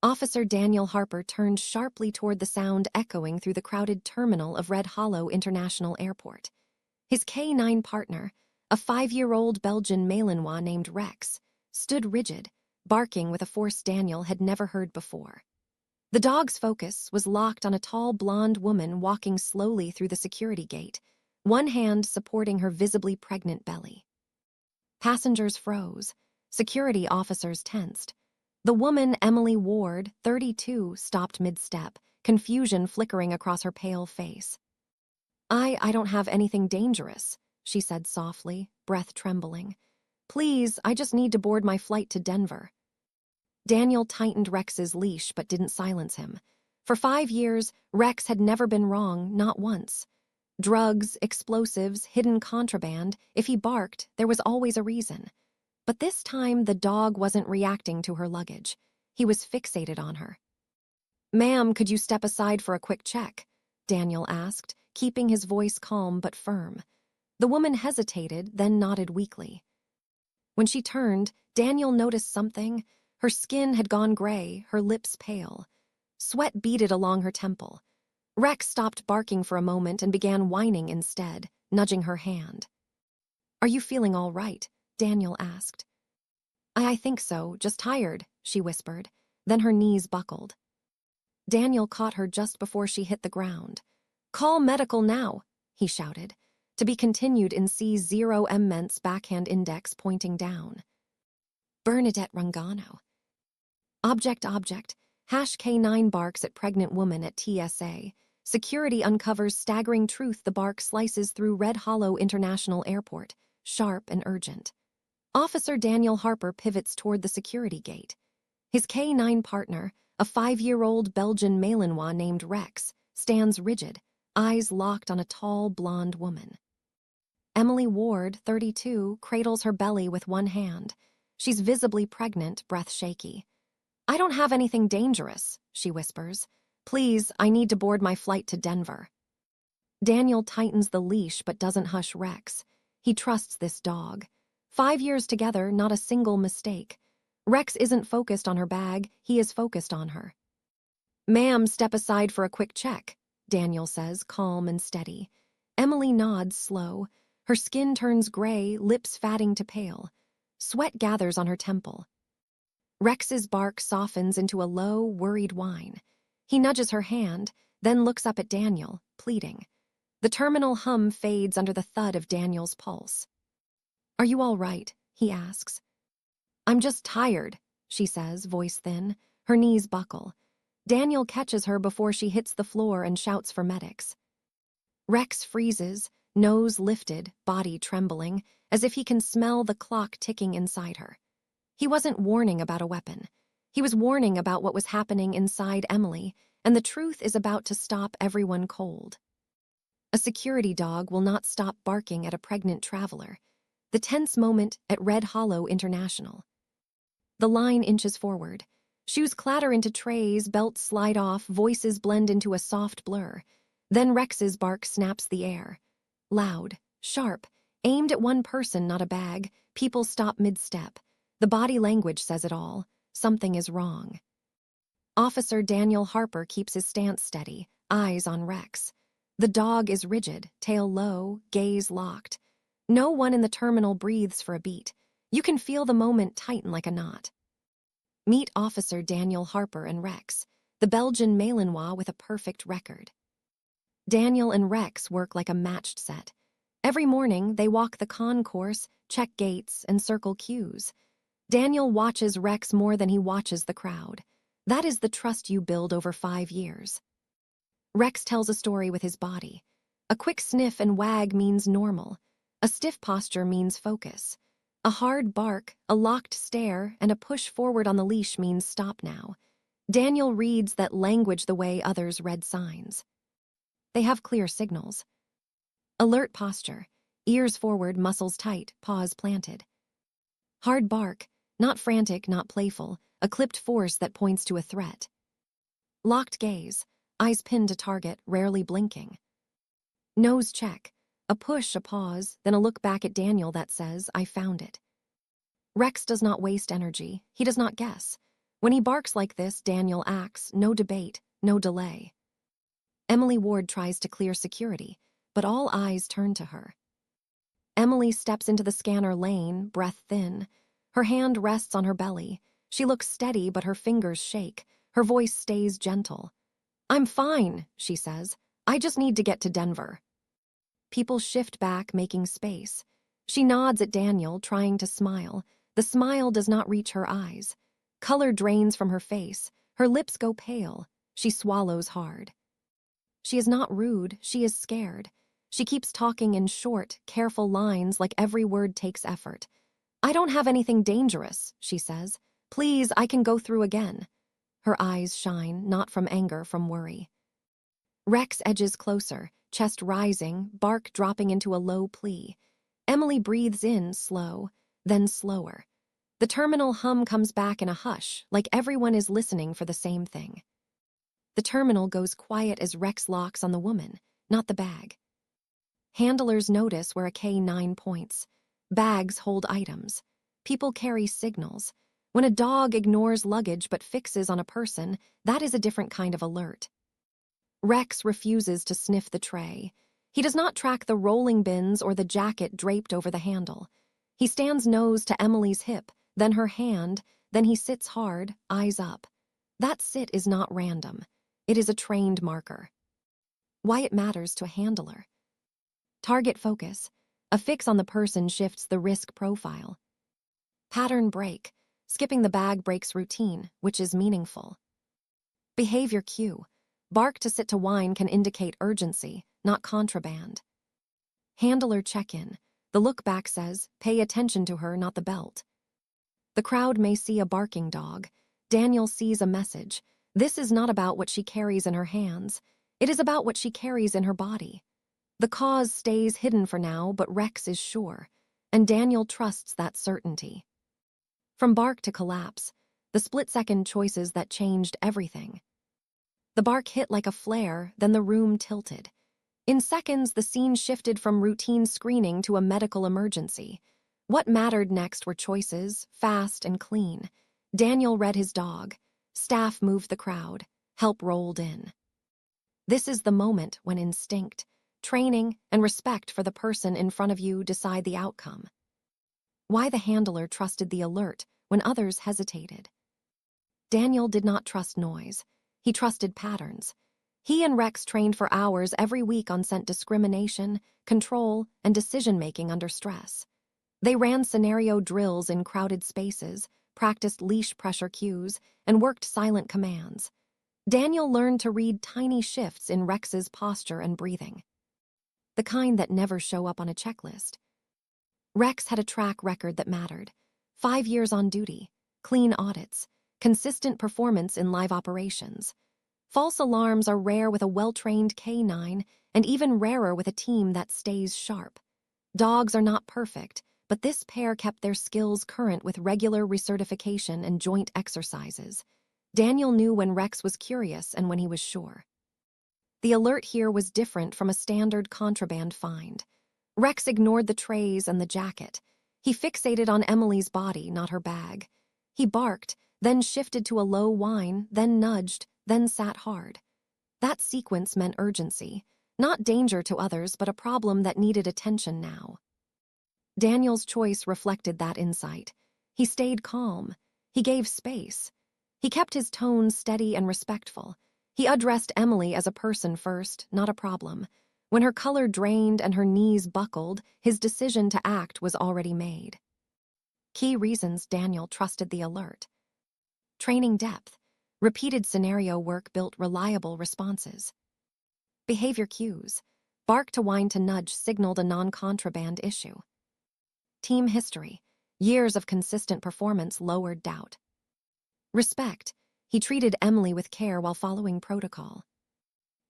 Officer Daniel Harper turned sharply toward the sound echoing through the crowded terminal of Red Hollow International Airport. His K-9 partner, a 5-year-old Belgian Malinois named Rex, stood rigid, barking with a force Daniel had never heard before. The dog's focus was locked on a tall blonde woman walking slowly through the security gate, one hand supporting her visibly pregnant belly. Passengers froze. Security officers tensed. The woman, Emily Ward, 32, stopped mid-step, confusion flickering across her pale face. I don't have anything dangerous, she said softly, breath trembling. Please, I just need to board my flight to Denver. Daniel tightened Rex's leash but didn't silence him. For 5 years, Rex had never been wrong, not once. Drugs, explosives, hidden contraband, if he barked, there was always a reason. But this time, the dog wasn't reacting to her luggage. He was fixated on her. "Ma'am, could you step aside for a quick check?" Daniel asked, keeping his voice calm but firm. The woman hesitated, then nodded weakly. When she turned, Daniel noticed something. Her skin had gone gray, her lips pale. Sweat beaded along her temple. Rex stopped barking for a moment and began whining instead, nudging her hand. "Are you feeling all right?" Daniel asked. I think so, just tired," she whispered. Then her knees buckled. Daniel caught her just before she hit the ground. "Call medical now," he shouted. To be continued in C0M Ment's backhand index pointing down. Bernadette Rungano. Object. #K9 barks at pregnant woman at TSA. Security uncovers staggering truth. The bark slices through Red Hollow International Airport, sharp and urgent. Officer Daniel Harper pivots toward the security gate. His K9 partner, a 5-year-old Belgian Malinois named Rex, stands rigid, eyes locked on a tall, blonde woman. Emily Ward, 32, cradles her belly with one hand. She's visibly pregnant, breath shaky. "I don't have anything dangerous," she whispers. "Please, I need to board my flight to Denver." Daniel tightens the leash but doesn't hush Rex. He trusts this dog. 5 years together, not a single mistake. Rex isn't focused on her bag, he is focused on her. "Ma'am, step aside for a quick check," Daniel says, calm and steady. Emily nods, slow. Her skin turns gray, lips fatting to pale. Sweat gathers on her temple. Rex's bark softens into a low, worried whine. He nudges her hand, then looks up at Daniel, pleading. The terminal hum fades under the thud of Daniel's pulse. "Are you all right?" he asks. "I'm just tired," she says, voice thin. Her knees buckle. Daniel catches her before she hits the floor and shouts for medics. Rex freezes, nose lifted, body trembling, as if he can smell the clock ticking inside her. He wasn't warning about a weapon. He was warning about what was happening inside Emily, and the truth is about to stop everyone cold. A security dog will not stop barking at a pregnant traveler. The tense moment at Red Hollow International. The line inches forward. Shoes clatter into trays, belts slide off, voices blend into a soft blur. Then Rex's bark snaps the air. Loud, sharp, aimed at one person, not a bag. People stop mid-step. The body language says it all. Something is wrong. Officer Daniel Harper keeps his stance steady, eyes on Rex. The dog is rigid, tail low, gaze locked. No one in the terminal breathes for a beat. You can feel the moment tighten like a knot. Meet Officer Daniel Harper and Rex, the Belgian Malinois with a perfect record. Daniel and Rex work like a matched set. Every morning, they walk the concourse, check gates, and circle queues. Daniel watches Rex more than he watches the crowd. That is the trust you build over 5 years. Rex tells a story with his body. A quick sniff and wag means normal. A stiff posture means focus. A hard bark, a locked stare, and a push forward on the leash means stop now. Daniel reads that language the way others read signs. They have clear signals. Alert posture, ears forward, muscles tight, paws planted. Hard bark, not frantic, not playful, a clipped force that points to a threat. Locked gaze, eyes pinned to target, rarely blinking. Nose check, a push, a pause, then a look back at Daniel that says, "I found it." Rex does not waste energy. He does not guess. When he barks like this, Daniel acts, no debate, no delay. Emily Ward tries to clear security, but all eyes turn to her. Emily steps into the scanner lane, breath thin. Her hand rests on her belly. She looks steady, but her fingers shake. Her voice stays gentle. "I'm fine," she says. "I just need to get to Denver." People shift back, making space. She nods at Daniel, trying to smile. The smile does not reach her eyes. Color drains from her face. Her lips go pale. She swallows hard. She is not rude, she is scared. She keeps talking in short, careful lines like every word takes effort. "I don't have anything dangerous," she says. "Please, I can go through again." Her eyes shine, not from anger, from worry. Rex edges closer, chest rising, bark dropping into a low plea. Emily breathes in, slow, then slower. The terminal hum comes back in a hush, like everyone is listening for the same thing. The terminal goes quiet as Rex locks on the woman, not the bag. Handlers notice where a K9 points. Bags hold items. People carry signals. When a dog ignores luggage but fixes on a person, that is a different kind of alert. Rex refuses to sniff the tray. He does not track the rolling bins or the jacket draped over the handle. He stands nose to Emily's hip, then her hand, then he sits hard, eyes up. That sit is not random. It is a trained marker. Why it matters to a handler. Target focus. A fix on the person shifts the risk profile. Pattern break. Skipping the bag breaks routine, which is meaningful. Behavior cue. Bark to sit to whine can indicate urgency, not contraband. Handler check-in. The look back says, pay attention to her, not the belt. The crowd may see a barking dog. Daniel sees a message. This is not about what she carries in her hands. It is about what she carries in her body. The cause stays hidden for now, but Rex is sure, and Daniel trusts that certainty. From bark to collapse, the split-second choices that changed everything. The bark hit like a flare, then the room tilted. In seconds, the scene shifted from routine screening to a medical emergency. What mattered next were choices, fast and clean. Daniel read his dog. Staff moved the crowd. Help rolled in. This is the moment when instinct, training, and respect for the person in front of you decide the outcome. Why the handler trusted the alert when others hesitated. Daniel did not trust noise. He trusted patterns. He and Rex trained for hours every week on scent discrimination, control, and decision-making under stress. They ran scenario drills in crowded spaces, practiced leash pressure cues, and worked silent commands. Daniel learned to read tiny shifts in Rex's posture and breathing. The kind that never show up on a checklist. Rex had a track record that mattered. 5 years on duty, clean audits, consistent performance in live operations. False alarms are rare with a well-trained K9, and even rarer with a team that stays sharp. Dogs are not perfect, but this pair kept their skills current with regular recertification and joint exercises. Daniel knew when Rex was curious and when he was sure. The alert here was different from a standard contraband find. Rex ignored the trays and the jacket. He fixated on Emily's body, not her bag. He barked, then shifted to a low whine, then nudged, then sat hard. That sequence meant urgency, not danger to others, but a problem that needed attention now. Daniel's choice reflected that insight. He stayed calm. He gave space. He kept his tone steady and respectful. He addressed Emily as a person first, not a problem. When her color drained and her knees buckled, his decision to act was already made. Key reasons Daniel trusted the alert. Training depth. Repeated scenario work built reliable responses. Behavior cues. Bark to whine to nudge signaled a non-contraband issue. Team history. Years of consistent performance lowered doubt. Respect. He treated Emily with care while following protocol.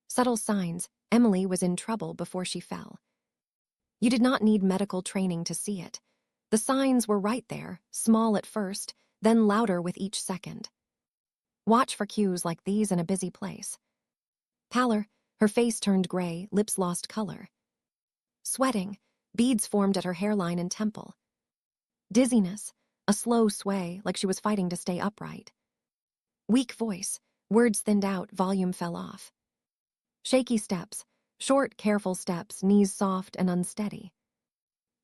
Subtle signs. Emily was in trouble before she fell. You did not need medical training to see it. The signs were right there, small at first, then louder with each second. Watch for cues like these in a busy place. Pallor. Her face turned gray, lips lost color. Sweating. Beads formed at her hairline and temple. Dizziness. A slow sway, like she was fighting to stay upright. Weak voice, words thinned out, volume fell off. Shaky steps, short, careful steps, knees soft and unsteady.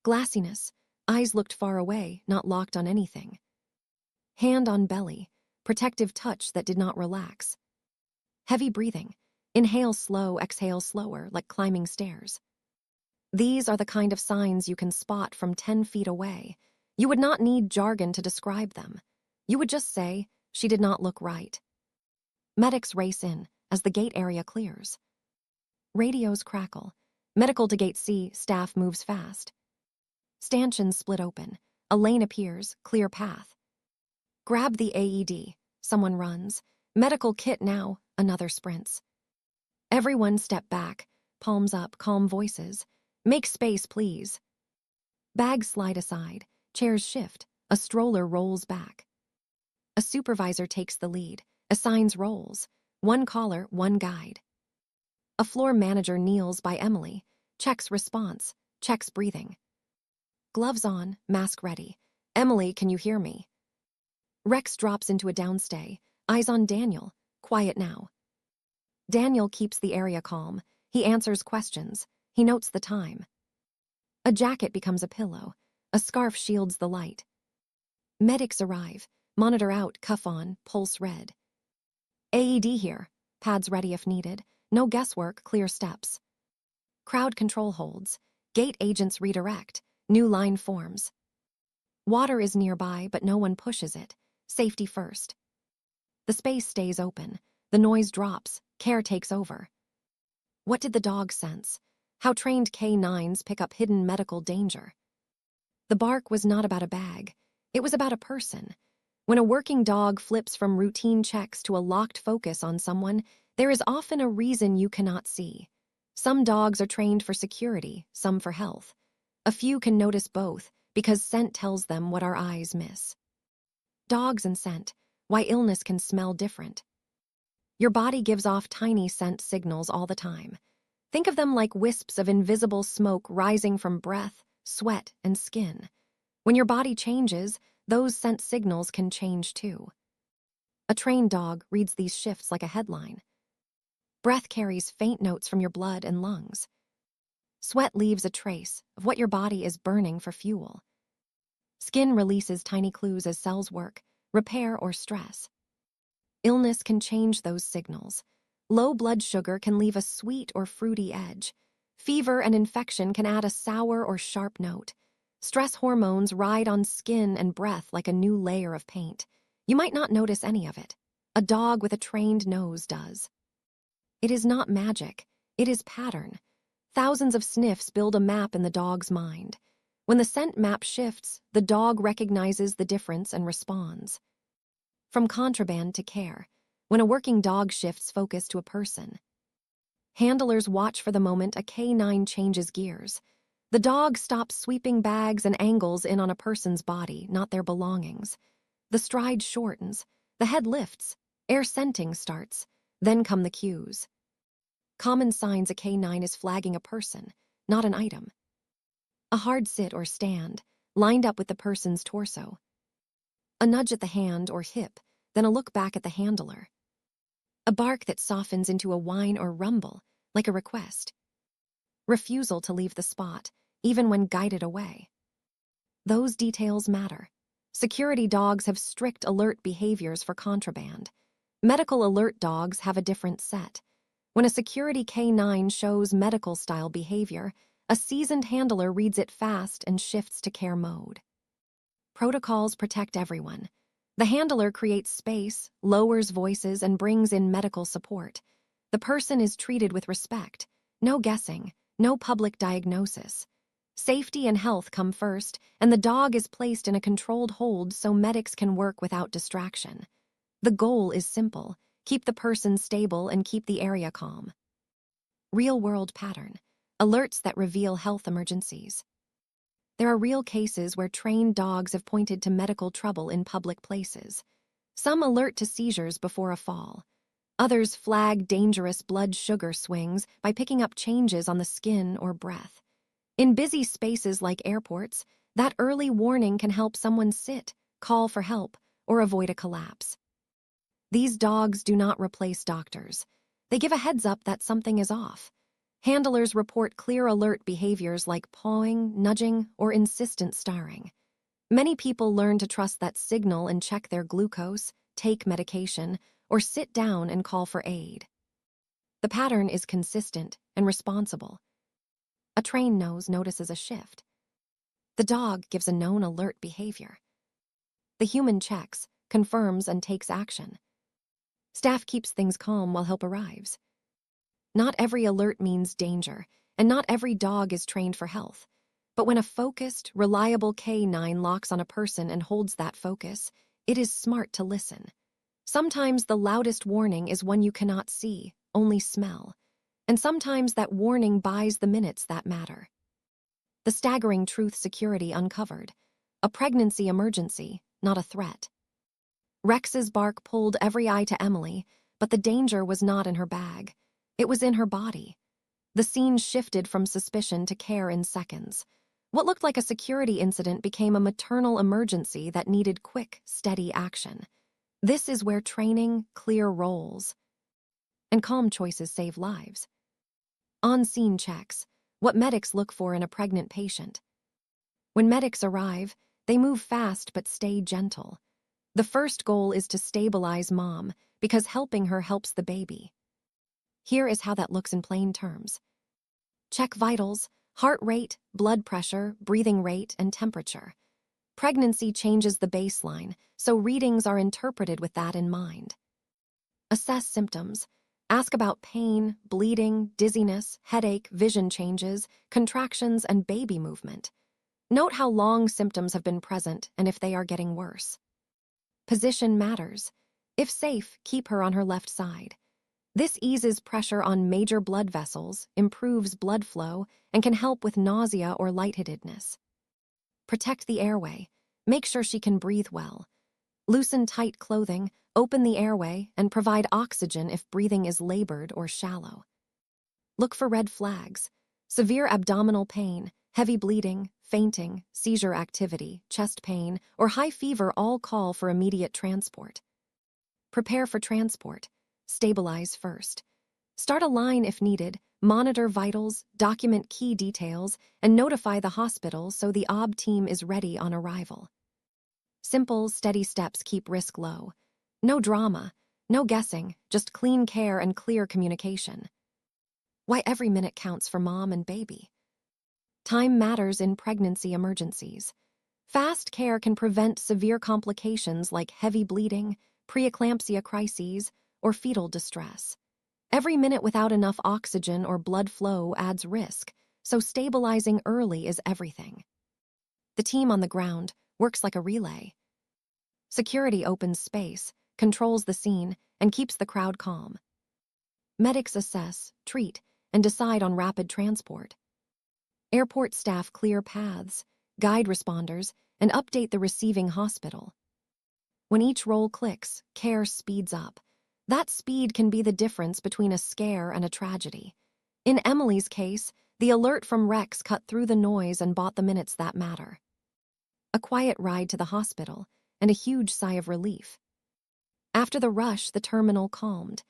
Glassiness, eyes looked far away, not locked on anything. Hand on belly, protective touch that did not relax. Heavy breathing, inhale slow, exhale slower, like climbing stairs. These are the kind of signs you can spot from 10 feet away. You would not need jargon to describe them. You would just say, she did not look right. Medics race in as the gate area clears. Radios crackle. Medical to gate C, staff moves fast. Stanchions split open. A lane appears, clear path. Grab the AED. Someone runs. Medical kit now, another sprints. Everyone step back, palms up, calm voices. Make space, please. Bags slide aside, chairs shift, a stroller rolls back. A supervisor takes the lead, assigns roles. One caller, one guide. A floor manager kneels by Emily, checks response, checks breathing. Gloves on, mask ready. Emily, can you hear me? Rex drops into a downstay, eyes on Daniel, quiet now. Daniel keeps the area calm. He answers questions. He notes the time. A jacket becomes a pillow. A scarf shields the light. Medics arrive. Monitor out, cuff on, pulse red. AED here. Pads ready if needed. No guesswork, clear steps. Crowd control holds. Gate agents redirect. New line forms. Water is nearby, but no one pushes it. Safety first. The space stays open. The noise drops. Care takes over. What did the dog sense? How trained K9s pick up hidden medical danger? The bark was not about a bag. It was about a person. When a working dog flips from routine checks to a locked focus on someone, there is often a reason you cannot see. Some dogs are trained for security, some for health. A few can notice both because scent tells them what our eyes miss. Dogs and scent, why illness can smell different. Your body gives off tiny scent signals all the time. Think of them like wisps of invisible smoke rising from breath, sweat, and skin. When your body changes, those scent signals can change too. A trained dog reads these shifts like a headline. Breath carries faint notes from your blood and lungs. Sweat leaves a trace of what your body is burning for fuel. Skin releases tiny clues as cells work, repair, or stress. Illness can change those signals. Low blood sugar can leave a sweet or fruity edge. Fever and infection can add a sour or sharp note. Stress hormones ride on skin and breath like a new layer of paint. You might not notice any of it. A dog with a trained nose does. It is not magic. It is pattern. Thousands of sniffs build a map in the dog's mind. When the scent map shifts, the dog recognizes the difference and responds. From contraband to care, when a working dog shifts focus to a person. Handlers watch for the moment a K9 changes gears. The dog stops sweeping bags and angles in on a person's body, not their belongings. The stride shortens, the head lifts, air scenting starts, then come the cues. Common signs a K9 is flagging a person, not an item. A hard sit or stand, lined up with the person's torso. A nudge at the hand or hip, then a look back at the handler. A bark that softens into a whine or rumble, like a request. Refusal to leave the spot, even when guided away. Those details matter. Security dogs have strict alert behaviors for contraband. Medical alert dogs have a different set. When a security K9 shows medical-style behavior, a seasoned handler reads it fast and shifts to care mode. Protocols protect everyone. The handler creates space, lowers voices, and brings in medical support. The person is treated with respect. No guessing, no public diagnosis. Safety and health come first, and the dog is placed in a controlled hold so medics can work without distraction. The goal is simple: keep the person stable and keep the area calm. Real-world pattern: alerts that reveal health emergencies. There are real cases where trained dogs have pointed to medical trouble in public places. Some alert to seizures before a fall. Others flag dangerous blood sugar swings by picking up changes on the skin or breath. In busy spaces like airports, that early warning can help someone sit, call for help, or avoid a collapse. These dogs do not replace doctors. They give a heads up that something is off. Handlers report clear alert behaviors like pawing, nudging, or insistent staring. Many people learn to trust that signal and check their glucose, take medication, or sit down and call for aid. The pattern is consistent and responsible. A trained nose notices a shift. The dog gives a known alert behavior. The human checks, confirms, and takes action. Staff keeps things calm while help arrives. Not every alert means danger, and not every dog is trained for health. But when a focused, reliable K9 locks on a person and holds that focus, it is smart to listen. Sometimes the loudest warning is one you cannot see, only smell. And sometimes that warning buys the minutes that matter. The staggering truth security uncovered. A pregnancy emergency, not a threat. Rex's bark pulled every eye to Emily, but the danger was not in her bag. It was in her body. The scene shifted from suspicion to care in seconds. What looked like a security incident became a maternal emergency that needed quick, steady action. This is where training, clear roles, and calm choices save lives. On-scene checks, what medics look for in a pregnant patient. When medics arrive, they move fast but stay gentle. The first goal is to stabilize mom, because helping her helps the baby. Here is how that looks in plain terms. Check vitals, heart rate, blood pressure, breathing rate, and temperature. Pregnancy changes the baseline, so readings are interpreted with that in mind. Assess symptoms. Ask about pain, bleeding, dizziness, headache, vision changes, contractions, and baby movement. Note how long symptoms have been present and if they are getting worse. Position matters. If safe, keep her on her left side. This eases pressure on major blood vessels, improves blood flow, and can help with nausea or lightheadedness. Protect the airway. Make sure she can breathe well. Loosen tight clothing, open the airway, and provide oxygen if breathing is labored or shallow. Look for red flags. Severe abdominal pain, heavy bleeding, fainting, seizure activity, chest pain, or high fever all call for immediate transport. Prepare for transport. Stabilize first. Start a line if needed, monitor vitals, document key details, and notify the hospital so the OB team is ready on arrival. Simple, steady steps keep risk low. No drama, no guessing, just clean care and clear communication. Why every minute counts for mom and baby. Time matters in pregnancy emergencies. Fast care can prevent severe complications like heavy bleeding, preeclampsia crises, or fetal distress. Every minute without enough oxygen or blood flow adds risk, so stabilizing early is everything. The team on the ground works like a relay. Security opens space, controls the scene, and keeps the crowd calm. Medics assess, treat, and decide on rapid transport. Airport staff clear paths, guide responders, and update the receiving hospital. When each roll clicks, care speeds up. That speed can be the difference between a scare and a tragedy. In Emily's case, the alert from Rex cut through the noise and bought the minutes that matter. A quiet ride to the hospital, and a huge sigh of relief. After the rush, the terminal calmed.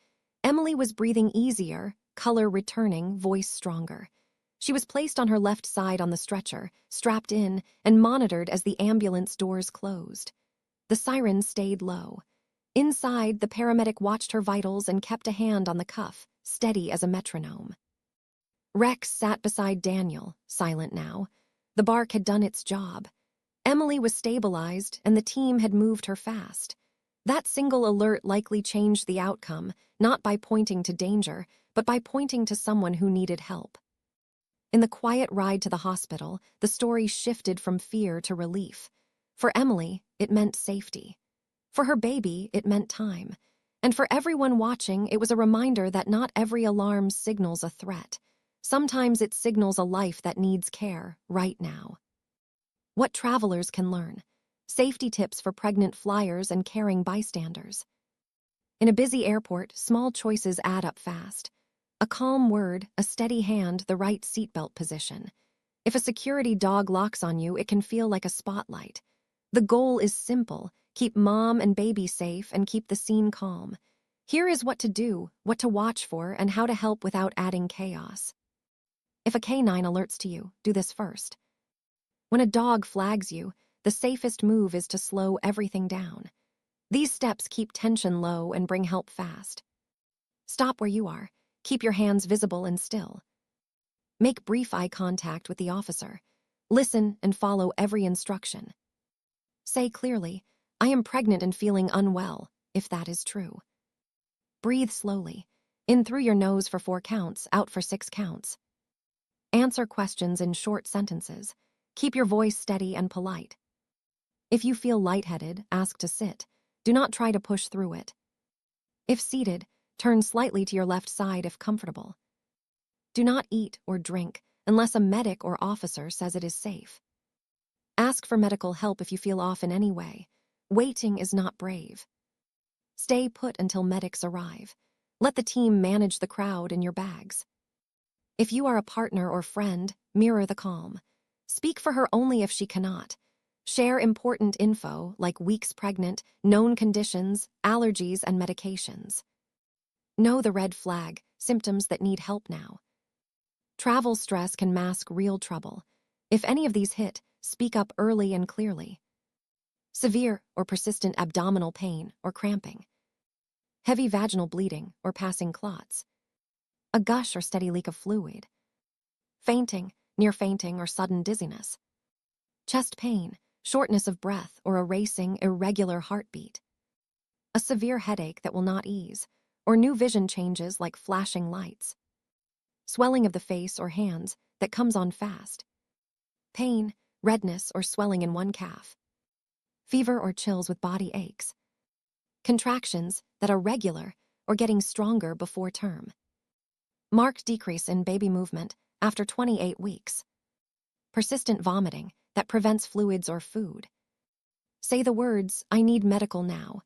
Emily was breathing easier, color returning, voice stronger. She was placed on her left side on the stretcher, strapped in, and monitored as the ambulance doors closed. The siren stayed low. Inside, the paramedic watched her vitals and kept a hand on the cuff, steady as a metronome. Rex sat beside Daniel, silent now. The bark had done its job. Emily was stabilized, and the team had moved her fast. That single alert likely changed the outcome, not by pointing to danger, but by pointing to someone who needed help. In the quiet ride to the hospital, the story shifted from fear to relief. For Emily, it meant safety. For her baby, it meant time. And for everyone watching, it was a reminder that not every alarm signals a threat. Sometimes it signals a life that needs care, right now. What travelers can learn. Safety tips for pregnant flyers and caring bystanders. In a busy airport, small choices add up fast. A calm word, a steady hand, the right seatbelt position. If a security dog locks on you, it can feel like a spotlight. The goal is simple. Keep mom and baby safe and keep the scene calm. Here is what to do, what to watch for, and how to help without adding chaos. If a canine alerts to you, do this first. When a dog flags you, the safest move is to slow everything down. These steps keep tension low and bring help fast. Stop where you are. Keep your hands visible and still. Make brief eye contact with the officer. Listen and follow every instruction. Say clearly, "I am pregnant and feeling unwell," if that is true. Breathe slowly. In through your nose for 4 counts, out for 6 counts. Answer questions in short sentences. Keep your voice steady and polite. If you feel lightheaded, ask to sit. Do not try to push through it. If seated, turn slightly to your left side if comfortable. Do not eat or drink unless a medic or officer says it is safe. Ask for medical help if you feel off in any way. Waiting is not brave. Stay put until medics arrive. Let the team manage the crowd and your bags. If you are a partner or friend, mirror the calm. Speak for her only if she cannot. Share important info like weeks pregnant, known conditions, allergies, and medications. Know the red flag, symptoms that need help now. Travel stress can mask real trouble. If any of these hit, speak up early and clearly. Severe or persistent abdominal pain or cramping. Heavy vaginal bleeding or passing clots. A gush or steady leak of fluid. Fainting, near fainting, or sudden dizziness. Chest pain, shortness of breath, or a racing, irregular heartbeat. A severe headache that will not ease, or new vision changes like flashing lights. Swelling of the face or hands that comes on fast. Pain, redness, or swelling in one calf. Fever or chills with body aches. Contractions that are regular or getting stronger before term. Marked decrease in baby movement after 28 weeks. Persistent vomiting that prevents fluids or food. Say the words, "I need medical now."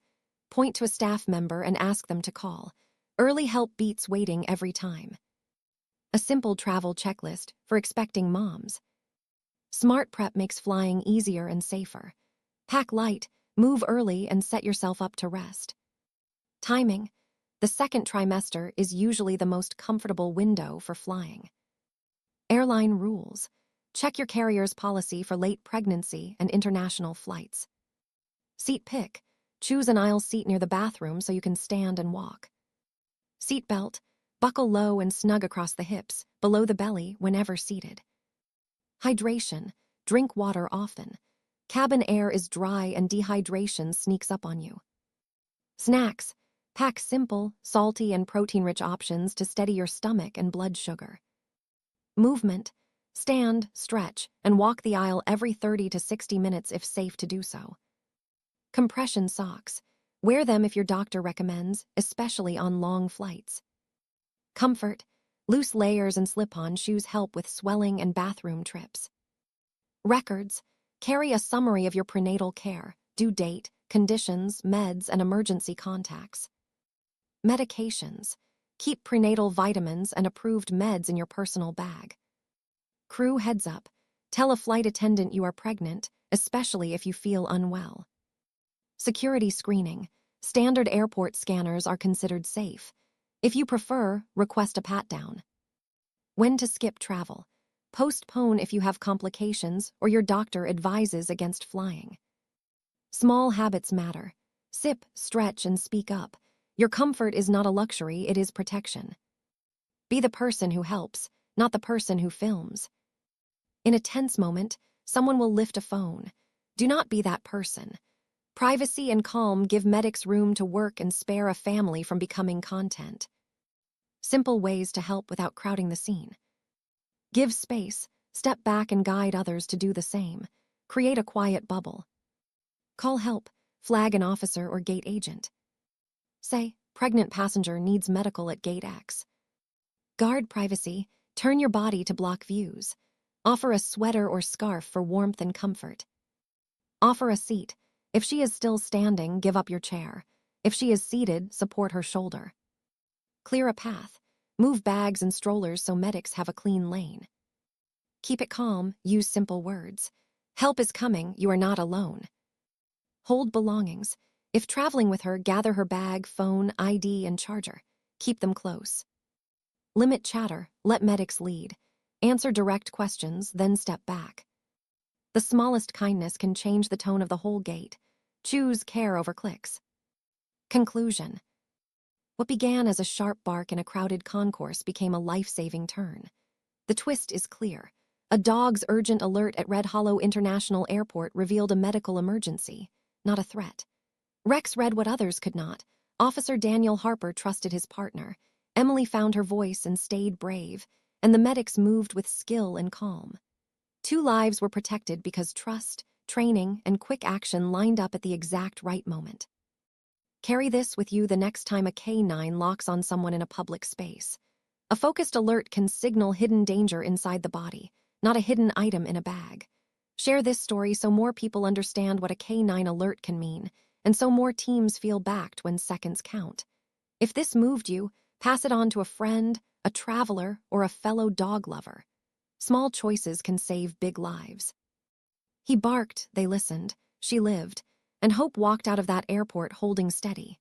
Point to a staff member and ask them to call. Early help beats waiting every time. A simple travel checklist for expecting moms. Smart prep makes flying easier and safer. Pack light, move early, and set yourself up to rest. Timing. The second trimester is usually the most comfortable window for flying. Airline rules. Check your carrier's policy for late pregnancy and international flights. Seat pick. Choose an aisle seat near the bathroom so you can stand and walk. Seat belt. Buckle low and snug across the hips, below the belly whenever seated. Hydration. Drink water often. Cabin air is dry and dehydration sneaks up on you. Snacks. Pack simple, salty, and protein-rich options to steady your stomach and blood sugar. Movement. Stand, stretch, and walk the aisle every 30 to 60 minutes if safe to do so. Compression socks. Wear them if your doctor recommends, especially on long flights. Comfort. Loose layers and slip-on shoes help with swelling and bathroom trips. Records. Carry a summary of your prenatal care, due date, conditions, meds, and emergency contacts. Medications. Keep prenatal vitamins and approved meds in your personal bag. Crew heads up. Tell a flight attendant you are pregnant, especially if you feel unwell. Security screening. Standard airport scanners are considered safe. If you prefer, request a pat-down. When to skip travel. Postpone if you have complications or your doctor advises against flying. Small habits matter. Sip, stretch, and speak up. Your comfort is not a luxury, it is protection. Be the person who helps, not the person who films. In a tense moment, someone will lift a phone. Do not be that person. Privacy and calm give medics room to work and spare a family from becoming content. Simple ways to help without crowding the scene. Give space, step back and guide others to do the same. Create a quiet bubble. Call help, flag an officer or gate agent. Say, pregnant passenger needs medical at gate X. Guard privacy, turn your body to block views. Offer a sweater or scarf for warmth and comfort. Offer a seat. If she is still standing, give up your chair. If she is seated, support her shoulder. Clear a path. Move bags and strollers so medics have a clean lane. Keep it calm, use simple words. Help is coming, you are not alone. Hold belongings. If traveling with her, gather her bag, phone, ID, and charger. Keep them close. Limit chatter. Let medics lead. Answer direct questions, then step back. The smallest kindness can change the tone of the whole gate. Choose care over clicks. Conclusion. What began as a sharp bark in a crowded concourse became a life-saving turn. The twist is clear. A dog's urgent alert at Red Hollow International Airport revealed a medical emergency, not a threat. Rex read what others could not. Officer Daniel Harper trusted his partner. Emily found her voice and stayed brave, and the medics moved with skill and calm. 2 lives were protected because trust, training, and quick action lined up at the exact right moment. Carry this with you the next time a canine locks on someone in a public space. A focused alert can signal hidden danger inside the body, not a hidden item in a bag. Share this story so more people understand what a canine alert can mean, and so more teams feel backed when seconds count. If this moved you, pass it on to a friend, a traveler, or a fellow dog lover. Small choices can save big lives. He barked, they listened, she lived, and Hope walked out of that airport holding steady.